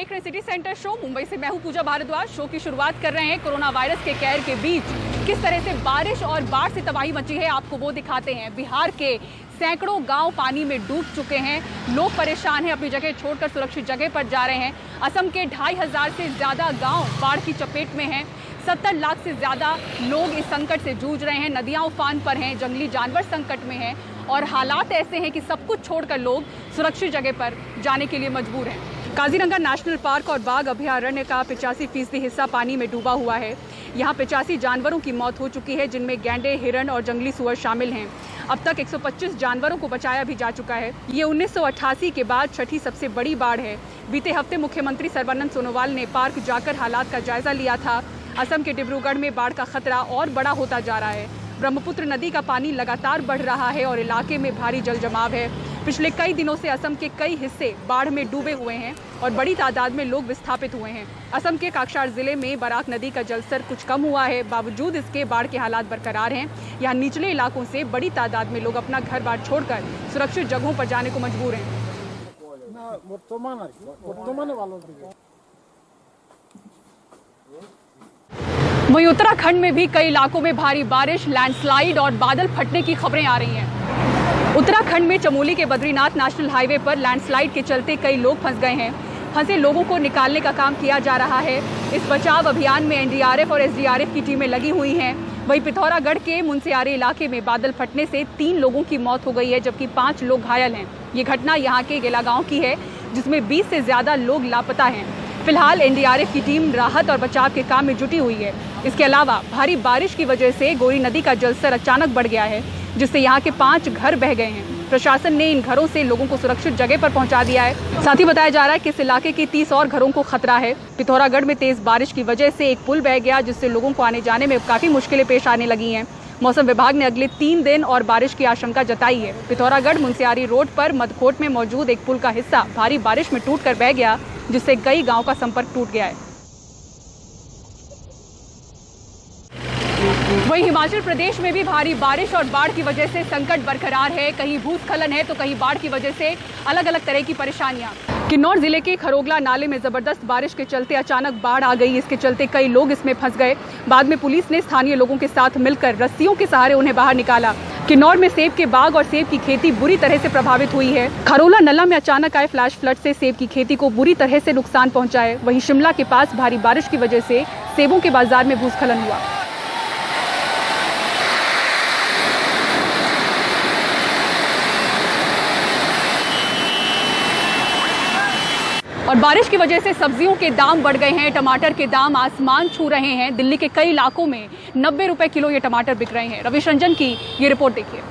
देख रहे हैं सिटी सेंटर शो। मुंबई से मैं हूं पूजा भारद्वाज। शो की शुरुआत कर रहे हैं कोरोना वायरस के कहर के बीच किस तरह से बारिश और बाढ़ से तबाही मची है, आपको वो दिखाते हैं। बिहार के सैकड़ों गांव पानी में डूब चुके हैं, लोग परेशान हैं, अपनी जगह छोड़कर सुरक्षित जगह पर जा रहे हैं। असम के 2500 से ज्यादा गांव बाढ़ की चपेट में हैं। 70 लाख से ज्यादा लोग इस संकट से जूझ रहे हैं। नदियां उफान पर हैं, जंगली जानवर संकट में हैं और हालात ऐसे हैं कि सब कुछ छोड़कर लोग सुरक्षित जगह पर जाने के लिए मजबूर हैं। काजीरंगा नेशनल पार्क और बाघ अभयारण्य का 85% हिस्सा पानी में डूबा हुआ है। यहाँ 85 जानवरों की मौत हो चुकी है, जिनमें गैंडे, हिरण और जंगली सुअर शामिल हैं। अब तक 125 जानवरों को बचाया भी जा चुका है। ये 1988 के बाद छठी सबसे बड़ी बाढ़ है। बीते हफ्ते मुख्यमंत्री सर्बानंद सोनोवाल ने पार्क जाकर हालात का जायजा लिया था। असम के डिब्रूगढ़ में बाढ़ का खतरा और बड़ा होता जा रहा है। ब्रह्मपुत्र नदी का पानी लगातार बढ़ रहा है और इलाके में भारी जल जमाव है। पिछले कई दिनों से असम के कई हिस्से बाढ़ में डूबे हुए हैं और बड़ी तादाद में लोग विस्थापित हुए हैं। असम के काकसार जिले में बराक नदी का जलस्तर कुछ कम हुआ है, बावजूद इसके बाढ़ के हालात बरकरार हैं। यहाँ निचले इलाकों से बड़ी तादाद में लोग अपना घर बार छोड़कर सुरक्षित जगहों पर जाने को मजबूर हैं। वहीं उत्तराखंड में भी कई इलाकों में भारी बारिश, लैंडस्लाइड और बादल फटने की खबरें आ रही हैं। उत्तराखंड में चमोली के बद्रीनाथ नेशनल हाईवे पर लैंडस्लाइड के चलते कई लोग फंस गए हैं। फंसे लोगों को निकालने का काम किया जा रहा है। इस बचाव अभियान में एनडीआरएफ और एसडीआरएफ की टीमें लगी हुई हैं। वहीं पिथौरागढ़ के मुनस्यारी इलाके में बादल फटने से 3 लोगों की मौत हो गई है, जबकि 5 लोग घायल हैं। ये घटना यहाँ के गेला गाँव की है, जिसमें 20 से ज्यादा लोग लापता हैं। फिलहाल एनडीआरएफ की टीम राहत और बचाव के काम में जुटी हुई है। इसके अलावा भारी बारिश की वजह से गोरी नदी का जलस्तर अचानक बढ़ गया है, जिससे यहाँ के 5 घर बह गए हैं। प्रशासन ने इन घरों से लोगों को सुरक्षित जगह पर पहुंचा दिया है। साथ ही बताया जा रहा है कि इस इलाके के 30 और घरों को खतरा है। पिथौरागढ़ में तेज बारिश की वजह से एक पुल बह गया, जिससे लोगों को आने जाने में काफी मुश्किलें पेश आने लगी हैं। मौसम विभाग ने अगले 3 दिन और बारिश की आशंका जताई है। पिथौरागढ़ मुनस्यारी रोड पर मदकोट में मौजूद एक पुल का हिस्सा भारी बारिश में टूटकर बह गया, जिससे कई गांव का संपर्क टूट गया है। वहीं हिमाचल प्रदेश में भी भारी बारिश और बाढ़ की वजह से संकट बरकरार है। कहीं भूस्खलन है तो कहीं बाढ़ की वजह से अलग अलग तरह की परेशानियां। किन्नौर जिले के खरोगला नाले में जबरदस्त बारिश के चलते अचानक बाढ़ आ गई। इसके चलते कई लोग इसमें फंस गए। बाद में पुलिस ने स्थानीय लोगों के साथ मिलकर रस्सियों के सहारे उन्हें बाहर निकाला। किन्नौर में सेब के बाग और सेब की खेती बुरी तरह से प्रभावित हुई है। खरोला नला में अचानक आए फ्लैश फ्लड से सेब की खेती को बुरी तरह से नुकसान पहुंचा है। वहीं शिमला के पास भारी बारिश की वजह से सेबों के बाजार में भूस्खलन हुआ। और बारिश की वजह से सब्जियों के दाम बढ़ गए हैं। टमाटर के दाम आसमान छू रहे हैं। दिल्ली के कई इलाकों में 90 रुपए किलो ये टमाटर बिक रहे हैं। रविश रंजन की ये रिपोर्ट देखिए।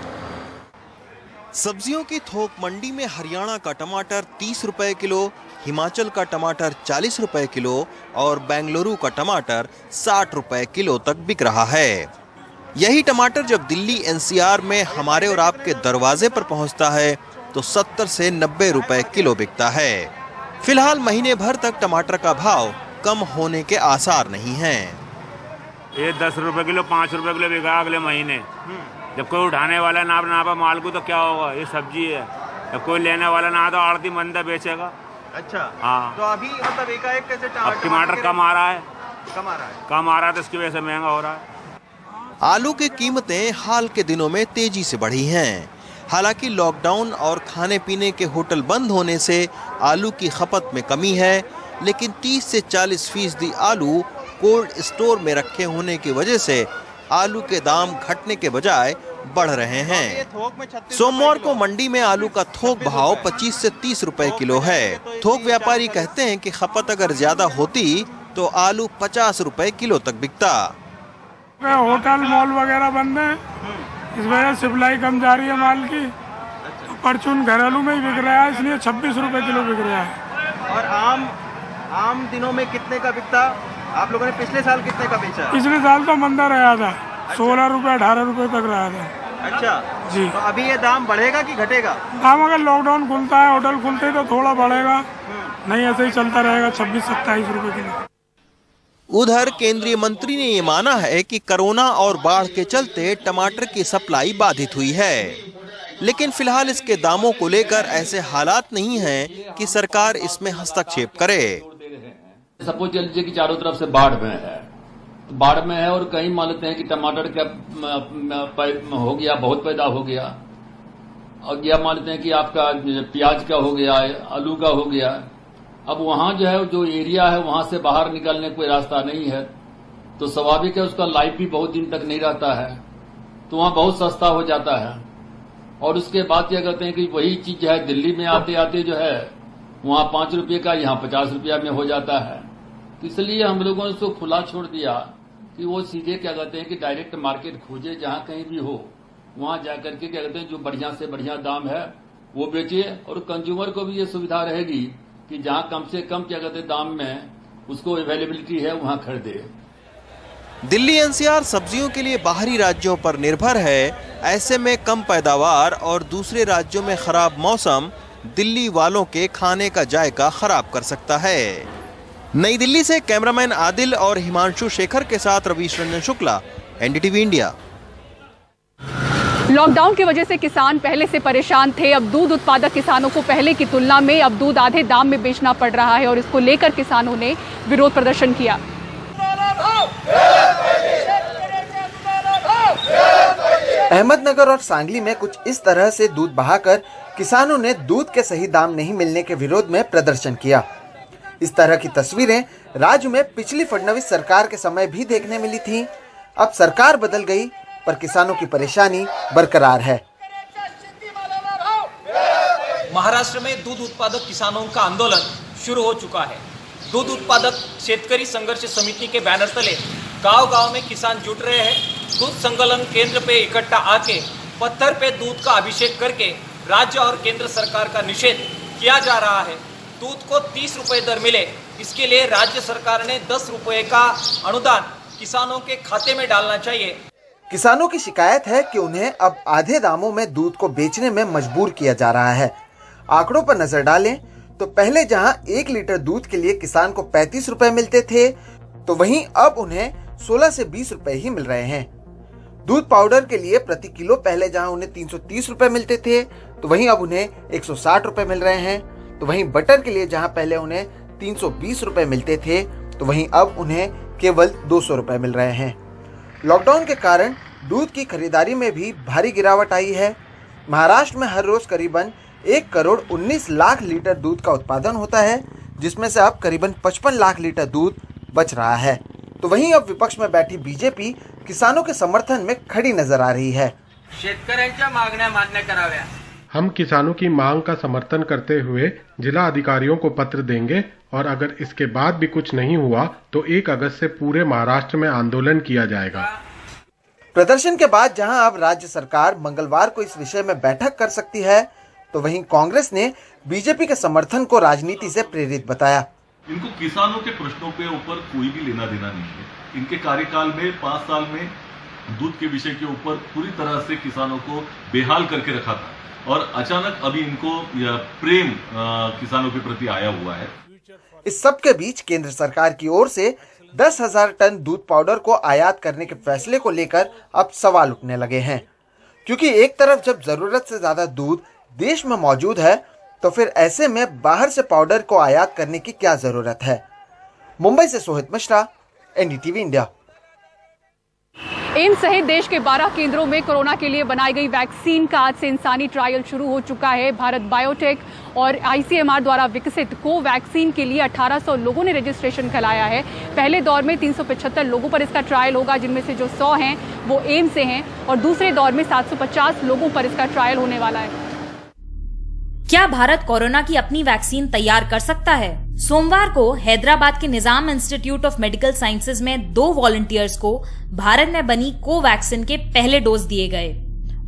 सब्जियों की थोक मंडी में हरियाणा का टमाटर 30 रुपए किलो, हिमाचल का टमाटर 40 रुपए किलो और बेंगलुरु का टमाटर 60 रुपए किलो तक बिक रहा है। यही टमाटर जब दिल्ली एनसीआर में हमारे और आपके दरवाजे पर पहुंचता है तो 70 से 90 रुपए किलो बिकता है। फिलहाल महीने भर तक टमाटर का भाव कम होने के आसार नहीं हैं। ये 10 रुपए किलो, 5 रुपए किलो बिका अगले महीने। जब कोई उठाने वाला नापा माल को तो क्या होगा, ये सब्जी है। जब कोई लेने वाला ना तो आड़ती मंदा बेचेगा। अच्छा, हाँ। तो अभी मतलब एकाएक कैसे टमाटर कम आ रहा है, कम आ रहा है तो इसकी वजह से महंगा हो रहा है। आलू की कीमतें हाल के दिनों में तेजी से बढ़ी हैं। हालांकि लॉकडाउन और खाने पीने के होटल बंद होने से आलू की खपत में कमी है, लेकिन 30 से 40% आलू कोल्ड स्टोर में रखे होने की वजह से आलू के दाम घटने के बजाय बढ़ रहे हैं। सोमवार को मंडी में आलू का थोक भाव 25 से 30 रुपए किलो है। थोक व्यापारी कहते हैं कि खपत अगर ज्यादा होती तो आलू 50 रुपए किलो तक बिकता। होटल मॉल वगैरह बंद है, इस वजह से सप्लाई कम जा रही है माल की। परचून घरेलू में ही बिक रहा है, इसलिए 26 रुपए किलो बिक रहा है। और आम दिनों में कितने का बिकता? आप लोगों ने पिछले साल कितने का बेचा? पिछले साल तो मंदा रहा था, 16 रुपए 18 रुपए तक रहा था। अच्छा जी। तो अभी ये दाम बढ़ेगा कि घटेगा? दाम अगर लॉकडाउन खुलता है, होटल खुलते हैं तो थोड़ा बढ़ेगा, नहीं ऐसे ही चलता रहेगा 26-27 रुपए किलो। उधर केंद्रीय मंत्री ने ये माना है कि कोरोना और बाढ़ के चलते टमाटर की सप्लाई बाधित हुई है, लेकिन फिलहाल इसके दामों को लेकर ऐसे हालात नहीं हैं कि सरकार इसमें हस्तक्षेप करे। सपोज चल लीजिए कि चारों तरफ से बाढ़ में है और कहीं मान लेते हैं कि टमाटर का हो गया, बहुत पैदा हो गया, और या मान लेते हैं कि आपका प्याज का हो गया, आलू का हो गया। अब वहां जो है, जो एरिया है, वहां से बाहर निकलने का कोई रास्ता नहीं है, तो स्वाभाविक है उसका लाइफ भी बहुत दिन तक नहीं रहता है, तो वहां बहुत सस्ता हो जाता है। और उसके बाद क्या कहते हैं कि वही चीज है दिल्ली में आते आते जो है वहां 5 रुपये का, यहाँ 50 रुपया में हो जाता है। तो इसलिए हम लोगों ने उसको खुला छोड़ दिया कि वो सीधे क्या कहते हैं कि डायरेक्ट मार्केट खोजे, जहां कहीं भी हो वहां जाकर के क्या कहते हैं जो बढ़िया से बढ़िया दाम है वो बेचिए, और कंज्यूमर को भी ये सुविधा रहेगी कि जहां कम से कम क्या कहते हैं दाम में उसको अवेलेबिलिटी है वहां खरीदे। दिल्ली एनसीआर सब्जियों के लिए बाहरी राज्यों पर निर्भर है। ऐसे में कम पैदावार और दूसरे राज्यों में खराब मौसम दिल्ली वालों के खाने का जायका खराब कर सकता है। नई दिल्ली से कैमरामैन आदिल और हिमांशु शेखर के साथ Ravish Ranjan Shukla, NDTV India. Lockdown की वजह से किसान पहले से परेशान थे। अब दूध उत्पादक किसानों को पहले की तुलना में अब दूध आधे दाम में बेचना पड़ रहा है और इसको लेकर किसानों ने विरोध प्रदर्शन किया। अहमदनगर और सांगली में कुछ इस तरह से दूध बहाकर किसानों ने दूध के सही दाम नहीं मिलने के विरोध में प्रदर्शन किया। इस तरह की तस्वीरें राज्य में पिछली फडणवीस सरकार के समय भी देखने मिली थी। अब सरकार बदल गई पर किसानों की परेशानी बरकरार है। महाराष्ट्र में दूध उत्पादक किसानों का आंदोलन शुरू हो चुका है। दूध उत्पादक शेतकरी संघर्ष समिति के बैनर तले गांव-गांव में किसान जुट रहे हैं। दूध संकलन केंद्र पे इकट्ठा आके पत्थर पे दूध का अभिषेक करके राज्य और केंद्र सरकार का निषेध किया जा रहा है। दूध को 30 रुपए दर मिले, इसके लिए राज्य सरकार ने 10 रुपए का अनुदान किसानों के खाते में डालना चाहिए। किसानों की शिकायत है कि उन्हें अब आधे दामों में दूध को बेचने में मजबूर किया जा रहा है। आंकड़ों पर नजर डालें तो पहले जहां 1 लीटर दूध के लिए किसान को 35 रुपए मिलते थे, तो वहीं अब उन्हें 16 से 20 रुपए ही मिल रहे हैं। दूध पाउडर के लिए प्रति किलो पहले जहां उन्हें 330 रुपए मिलते थे, तो वहीं अब उन्हें 160 रुपए मिल रहे हैं। तो वहीं बटर के लिए जहां पहले उन्हें 320 रुपए मिलते थे, तो वहीं अब उन्हें केवल 200 रुपए मिल रहे हैं। लॉकडाउन के कारण दूध की खरीदारी में भी भारी गिरावट आई है। महाराष्ट्र में हर रोज करीबन 1 करोड़ 19 लाख लीटर दूध का उत्पादन होता है, जिसमें से अब करीबन 55 लाख लीटर दूध बच रहा है। तो वहीं अब विपक्ष में बैठी बीजेपी किसानों के समर्थन में खड़ी नजर आ रही है। शेतकऱ्यांच्या मागण्या मान्य कराव्या। हम किसानों की मांग का समर्थन करते हुए जिला अधिकारियों को पत्र देंगे और अगर इसके बाद भी कुछ नहीं हुआ तो 1 अगस्त से पूरे महाराष्ट्र में आंदोलन किया जाएगा। प्रदर्शन के बाद जहां अब राज्य सरकार मंगलवार को इस विषय में बैठक कर सकती है, तो वहीं कांग्रेस ने बीजेपी के समर्थन को राजनीति से प्रेरित बताया। इनको किसानों के प्रश्नों के ऊपर कोई भी लेना देना नहीं है। इनके कार्यकाल में 5 साल में दूध के विषय के ऊपर पूरी तरह से किसानों को बेहाल करके रखा था और अचानक अभी इनको प्रेम किसानों के प्रति आया हुआ है। इस सब के बीच केंद्र सरकार की ओर से 10,000 टन दूध पाउडर को आयात करने के फैसले को लेकर अब सवाल उठने लगे हैं, क्योंकि एक तरफ जब जरूरत से ज्यादा दूध देश में मौजूद है, तो फिर ऐसे में बाहर से पाउडर को आयात करने की क्या जरूरत है। मुंबई से Sohit Mishra, NDTV India. AIIMS सहित देश के 12 केंद्रों में कोरोना के लिए बनाई गई वैक्सीन का आज से इंसानी ट्रायल शुरू हो चुका है। भारत बायोटेक और आईसीएमआर द्वारा विकसित कोवैक्सीन के लिए 1800 लोगों ने रजिस्ट्रेशन कराया है। पहले दौर में 375 लोगों पर इसका ट्रायल होगा, जिनमें से जो 100 हैं वो एम्स से हैं, और दूसरे दौर में 750 लोगों पर इसका ट्रायल होने वाला है। क्या भारत कोरोना की अपनी वैक्सीन तैयार कर सकता है? सोमवार को हैदराबाद के निजाम इंस्टीट्यूट ऑफ मेडिकल साइंसेज में 2 वॉलंटियर्स को भारत में बनी कोवैक्सीन के पहले डोज दिए गए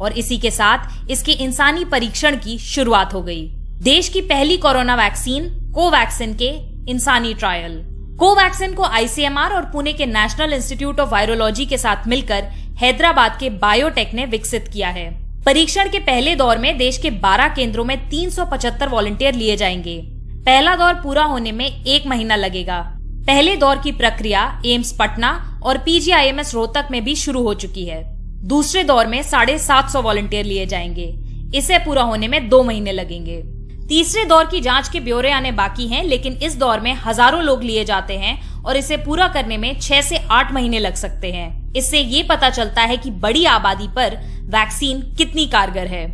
और इसी के साथ इसके इंसानी परीक्षण की शुरुआत हो गई। देश की पहली कोरोना वैक्सीन कोवैक्सीन के इंसानी ट्रायल। कोवैक्सीन को आईसीएमआर और पुणे के नेशनल इंस्टीट्यूट ऑफ वायरोलॉजी के साथ मिलकर हैदराबाद के बायोटेक ने विकसित किया है। परीक्षण के पहले दौर में देश के 12 केंद्रों में 375 वॉलंटियर लिए जाएंगे। पहला दौर पूरा होने में 1 महीना लगेगा। पहले दौर की प्रक्रिया एम्स पटना और पीजीआईएमएस रोहतक में भी शुरू हो चुकी है। दूसरे दौर में 750 वॉलंटियर लिए जाएंगे। इसे पूरा होने में 2 महीने लगेंगे। तीसरे दौर की जांच के ब्यौरे आने बाकी हैं, लेकिन इस दौर में हजारों लोग लिए जाते हैं और इसे पूरा करने में 6 से 8 महीने लग सकते हैं। इससे ये पता चलता है कि बड़ी आबादी पर वैक्सीन कितनी कारगर है।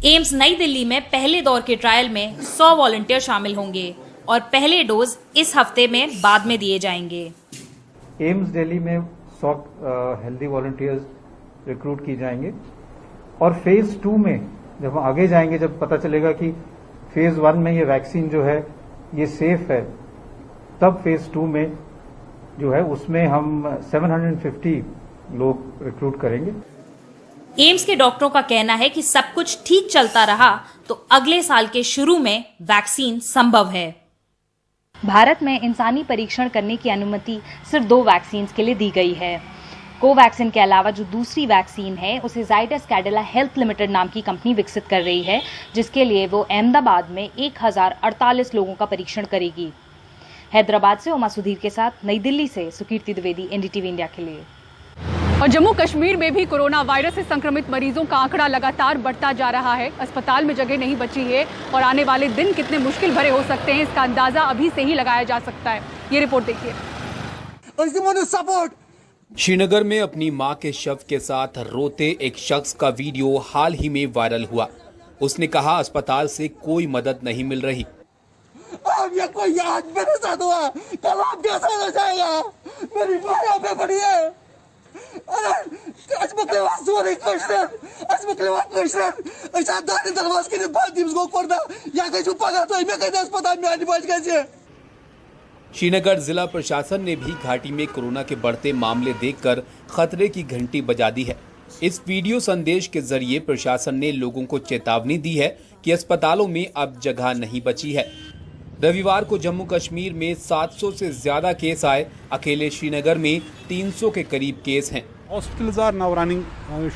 एम्स नई दिल्ली में पहले दौर के ट्रायल में 100 वॉलंटियर शामिल होंगे और पहले डोज इस हफ्ते में बाद में दिए जाएंगे। एम्स दिल्ली में 100 हेल्दी वॉलंटियर्स रिक्रूट की जाएंगे और फेज 2 में जब हम आगे जाएंगे, जब पता चलेगा कि फेज 1 में ये वैक्सीन जो है ये सेफ है, तब फेज 2 में जो है उसमें हम 750 लोग रिक्रूट करेंगे। एम्स के डॉक्टरों का कहना है कि सब कुछ ठीक चलता रहा तो अगले साल के शुरू में वैक्सीन संभव है। भारत में इंसानी परीक्षण करने की अनुमति सिर्फ 2 वैक्सीन के लिए दी गई है। कोवैक्सीन के अलावा जो दूसरी वैक्सीन है उसे जाइडस कैडिला हेल्थ लिमिटेड नाम की कंपनी विकसित कर रही है, जिसके लिए वो अहमदाबाद में 1048 लोगों का परीक्षण करेगी। हैदराबाद से उमा सुधीर के साथ नई दिल्ली से सुकीर्ति द्विवेदी, एनडीटीवी इंडिया के लिए। और जम्मू कश्मीर में भी कोरोना वायरस से संक्रमित मरीजों का आंकड़ा लगातार बढ़ता जा रहा है। अस्पताल में जगह नहीं बची है और आने वाले दिन कितने मुश्किल भरे हो सकते हैं, इसका अंदाजा अभी से ही लगाया जा सकता है। ये रिपोर्ट देखिए। श्रीनगर में अपनी मां के शव के साथ रोते एक शख्स का वीडियो हाल ही में वायरल हुआ। उसने कहा अस्पताल से कोई मदद नहीं मिल रही। अब ये कोई आज मेरे साथ हुआ, कल आप कैसे हो जाएगा? मेरी मां यहाँ पे पड़ी है। अरे श्रीनगर जिला प्रशासन ने भी घाटी में कोरोना के बढ़ते मामले देखकर खतरे की घंटी बजा दी है। इस वीडियो संदेश के जरिए प्रशासन ने लोगों को चेतावनी दी है कि अस्पतालों में अब जगह नहीं बची है। रविवार को जम्मू कश्मीर में 700 से ज्यादा केस आए। अकेले श्रीनगर में 300 के करीब केस हैं। Hospitals are now running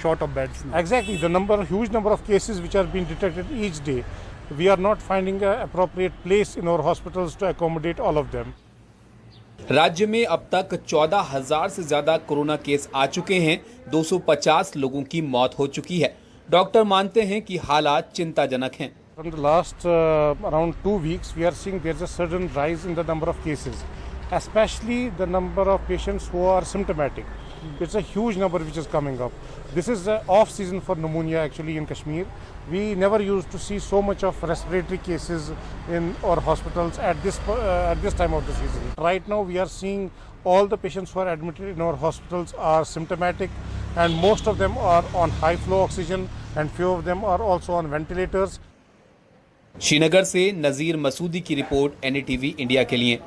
short of beds now. Exactly, huge number of cases which are being detected each day. We are not finding an appropriate place in our hospitals to accommodate all of them. राज्य में अब तक 14,000 से ज्यादा corona case आ चुके हैं। 250 लोगों की मौत हो चुकी है। डॉक्टर मानते हैं कि हालात चिंताजनक हैं। From the last around 2 weeks, we are seeing there's a sudden rise in the number of cases, especially the number of patients who are symptomatic. It's a huge number which is coming up. This is off season for pneumonia actually in Kashmir. We never used to see so much of respiratory cases in our hospitals at this time of the season. Right now we are seeing all the patients who are admitted in our hospitals are symptomatic, and most of them are on high flow oxygen and few of them are also on ventilators. Srinagar से नजीर मसूदी की report, NDTV India के लिए।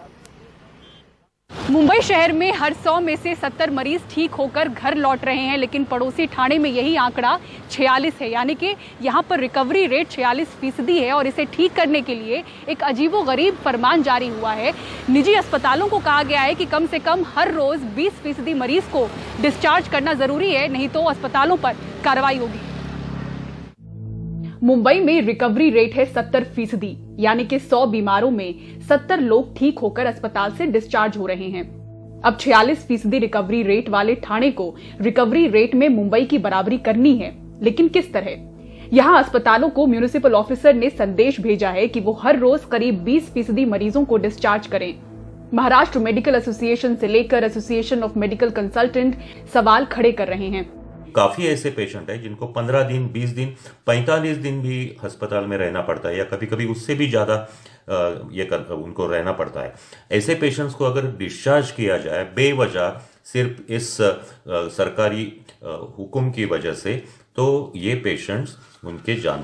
मुंबई शहर में हर 100 में से 70 मरीज ठीक होकर घर लौट रहे हैं, लेकिन पड़ोसी ठाणे में यही आंकड़ा 46 है, यानी कि यहां पर रिकवरी रेट 46% है। और इसे ठीक करने के लिए एक अजीबोगरीब फरमान जारी हुआ है। निजी अस्पतालों को कहा गया है कि कम से कम हर रोज 20% मरीज को डिस्चार्ज करना जरूरी है, नहीं तो अस्पतालों पर कार्रवाई होगी। मुंबई में रिकवरी रेट है 70%, यानी कि 100 बीमारों में 70 लोग ठीक होकर अस्पताल से डिस्चार्ज हो रहे हैं। अब 46% रिकवरी रेट वाले ठाणे को रिकवरी रेट में मुंबई की बराबरी करनी है, लेकिन किस तरह? यहां अस्पतालों को म्युनिसिपल ऑफिसर ने संदेश भेजा है कि वो हर रोज करीब 20% मरीजों को डिस्चार्ज करें। महाराष्ट्र मेडिकल एसोसिएशन से लेकर एसोसिएशन ऑफ मेडिकल कंसल्टेंट सवाल खड़े कर रहे हैं। काफ़ी ऐसे पेशेंट हैं जिनको 15 दिन, 20 दिन, 45 दिन भी अस्पताल में रहना पड़ता है, या कभी कभी उससे भी ज़्यादा उनको रहना पड़ता है। ऐसे पेशेंट्स को अगर डिस्चार्ज किया जाए बेवजह सिर्फ इस सरकारी हुक्म की वजह से, तो ये पेशेंट्स उनके जान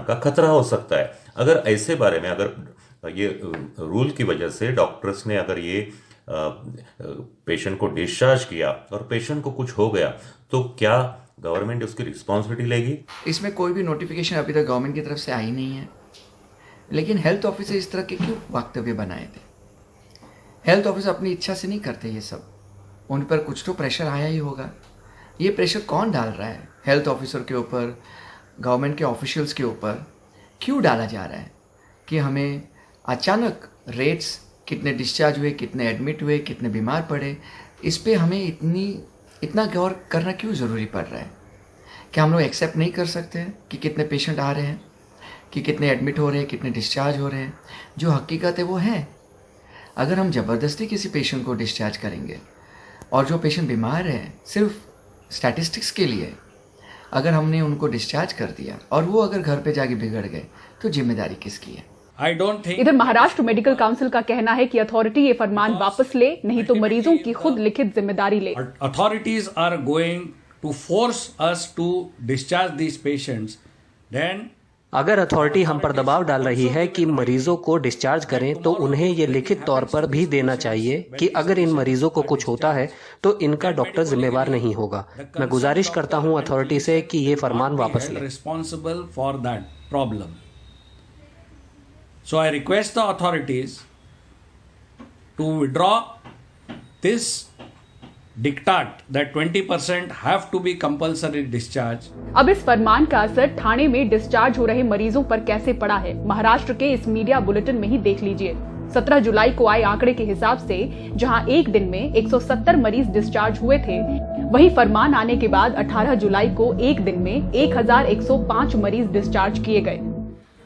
का खतरा हो सकता है। अगर ऐसे बारे में अगर ये रूल की वजह से डॉक्टर्स ने अगर ये पेशेंट को डिस्चार्ज किया और पेशेंट को कुछ हो गया, तो क्या गवर्नमेंट उसकी रिस्पॉन्सिबिलिटी लेगी? इसमें कोई भी नोटिफिकेशन अभी तक गवर्नमेंट की तरफ से आई नहीं है, लेकिन हेल्थ ऑफिसर इस तरह के क्यों वक्तव्य बनाए थे? हेल्थ ऑफिसर अपनी इच्छा से नहीं करते ये सब, उन पर कुछ तो प्रेशर आया ही होगा। ये प्रेशर कौन डाल रहा है? हेल्थ ऑफिसर के ऊपर, गवर्नमेंट के ऑफिशियल्स के ऊपर क्यों डाला जा रहा है कि हमें अचानक रेट्स, कितने डिस्चार्ज हुए, कितने एडमिट हुए, कितने बीमार पड़े, इस पे हमें इतना गौर करना क्यों ज़रूरी पड़ रहा है? क्या हम लोग एक्सेप्ट नहीं कर सकते हैं कि कितने पेशेंट आ रहे हैं? कि कितने एडमिट हो रहे हैं, कितने डिस्चार्ज हो रहे हैं। जो हकीकत है वो है। अगर हम ज़बरदस्ती किसी पेशेंट को डिस्चार्ज करेंगे और जो पेशेंट बीमार है सिर्फ स्टैटिस्टिक्स के लिए अगर हमने उनको डिस्चार्ज कर दिया और वो अगर घर पे जाके बिगड़ गए तो जिम्मेदारी किसकी है? इधर महाराष्ट्र मेडिकल काउंसिल का कहना है कि अथॉरिटी ये फरमान वापस ले, नहीं तो मरीजों की खुद लिखित जिम्मेदारी ले। Authorities are going to force us to discharge these patients, then अगर अथॉरिटी हम पर दबाव डाल रही है कि मरीजों को डिस्चार्ज करें तो उन्हें ये लिखित तौर पर भी देना चाहिए कि अगर इन मरीजों को कुछ होता है तो इनका डॉक्टर जिम्मेवार नहीं होगा। मैं गुजारिश करता हूं अथॉरिटी से कि ये फरमान वापस लें। responsible for that problem. So I request the authorities to withdraw this diktat that 20% have to be compulsory discharge. अब इस फरमान का असर ठाणे में डिस्चार्ज हो रहे मरीजों पर कैसे पड़ा है, महाराष्ट्र के इस मीडिया बुलेटिन में ही देख लीजिए। 17 जुलाई को आए आंकड़े के हिसाब से जहां एक दिन में 170 मरीज डिस्चार्ज हुए थे, वहीं फरमान आने के बाद 18 जुलाई को एक दिन में 1105 मरीज डिस्चार्ज किए गए।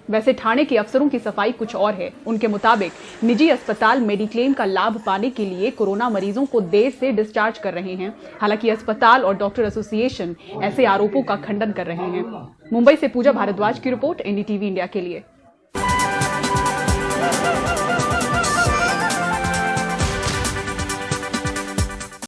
वैसे ठाणे के अफसरों की सफाई कुछ और है। उनके मुताबिक निजी अस्पताल मेडिक्लेम का लाभ पाने के लिए कोरोना मरीजों को देर से डिस्चार्ज कर रहे हैं। हालांकि अस्पताल और डॉक्टर एसोसिएशन ऐसे आरोपों का खंडन कर रहे हैं। मुंबई से पूजा भारद्वाज की रिपोर्ट, एनडीटीवी इंडिया के लिए।